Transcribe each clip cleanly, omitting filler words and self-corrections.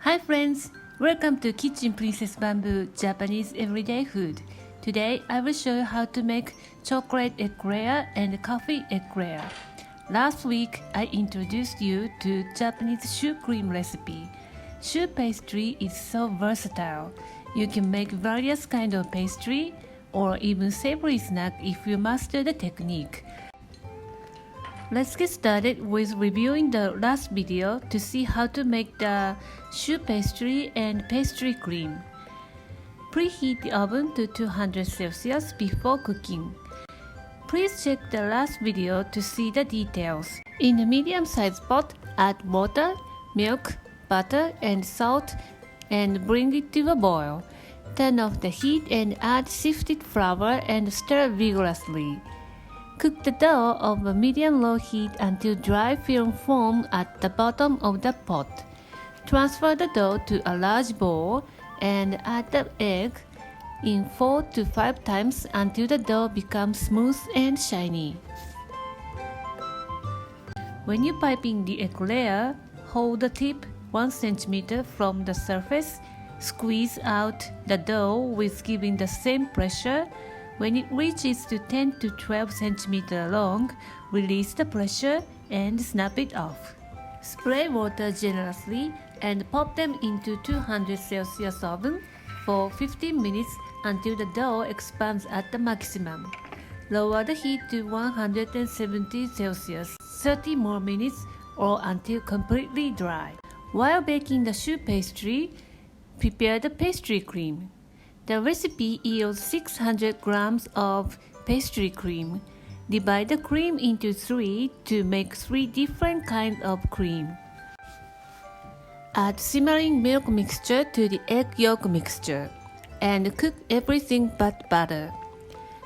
Hi friends, welcome to Kitchen Princess Bamboo Japanese Everyday Food. Today I will show you how to make chocolate eclair and coffee eclair. Last week I introduced you to Japanese choux cream recipe. Choux pastry is so versatile. You can make various kinds of pastry or even savory snack if you master the technique. Let's get started with reviewing the last video to see how to make the choux pastry and pastry cream. Preheat the oven to 200 Celsius before cooking. Please check the last video to see the details. In a medium-sized pot, add water, milk, butter, and salt and bring it to a boil. Turn off the heat and add sifted flour and stir vigorously. Cook the dough over medium-low heat until dry film forms at the bottom of the pot. Transfer the dough to a large bowl and add the egg in 4 to 5 times until the dough becomes smooth and shiny. When you're piping the eclair, hold the tip 1 cm from the surface. Squeeze out the dough with giving the same pressure. When it reaches to 10 to 12 cm long, release the pressure and snap it off. Spray water generously and pop them into 200 Celsius oven for 15 minutes until the dough expands at the maximum. Lower the heat to 170 Celsius 30 more minutes or until completely dry. While baking the choux pastry, prepare the pastry cream. The recipe yields 600 grams of pastry cream. Divide the cream into 3 to make 3 different kinds of cream. Add simmering milk mixture to the egg yolk mixture and cook everything but butter.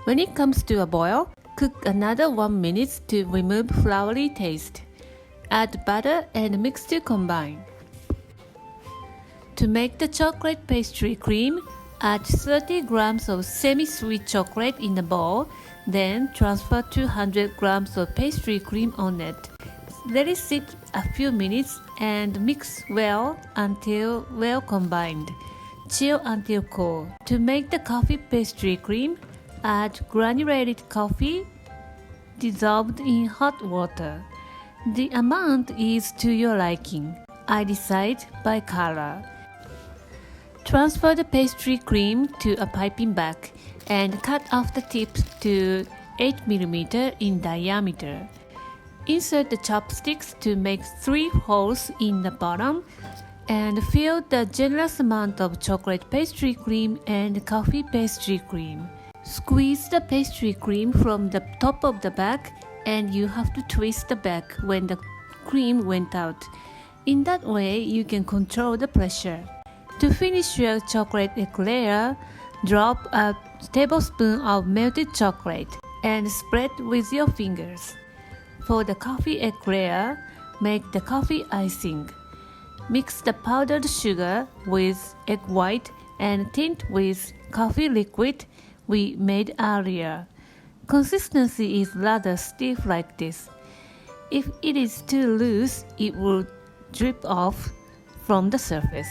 When it comes to a boil, cook another 1 minute to remove floury taste. Add butter and mix to combine. To make the chocolate pastry cream, add 30 grams of semi-sweet chocolate in a bowl, then transfer 200 grams of pastry cream on it. Let it sit a few minutes and mix well until well combined. Chill until cold. To make the coffee pastry cream, add granulated coffee dissolved in hot water. The amount is to your liking. I decide by color. Transfer the pastry cream to a piping bag and cut off the tips to 8 mm in diameter. Insert the chopsticks to make 3 holes in the bottom and fill the generous amount of chocolate pastry cream and coffee pastry cream. Squeeze the pastry cream from the top of the bag and you have to twist the bag when the cream went out. In that way, you can control the pressure. To finish your chocolate eclair, drop a tablespoon of melted chocolate and spread with your fingers. For the coffee eclair, make the coffee icing. Mix the powdered sugar with egg white and tint with coffee liquid we made earlier. Consistency is rather stiff like this. If it is too loose, it will drip off from the surface.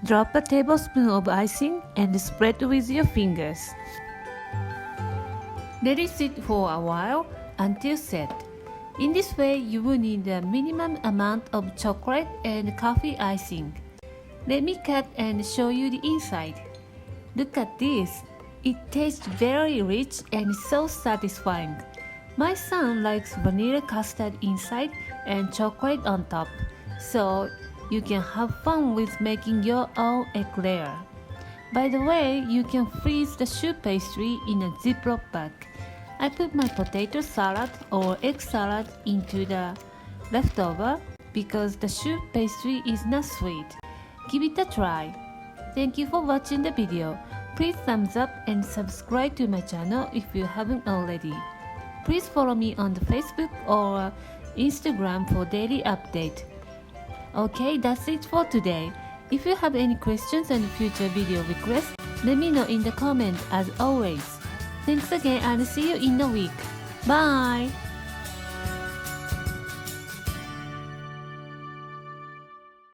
Drop a tablespoon of icing and spread with your fingers. Let it sit for a while until set. In this way, you will need a minimum amount of chocolate and coffee icing. Let me cut and show you the inside. Look at this. It tastes very rich and so satisfying. My son likes vanilla custard inside and chocolate on top. So you can have fun with making your own eclair. By the way, you can freeze the choux pastry in a Ziploc bag. I put my potato salad or egg salad into the leftover because the choux pastry is not sweet. Give it a try. Thank you for watching the video. Please thumbs up and subscribe to my channel if you haven't already. Please follow me on the Facebook or Instagram for daily update. Okay, that's it for today. If you have any questions and future video requests, let me know in the comments as always. Thanks again and see you in a week. Bye!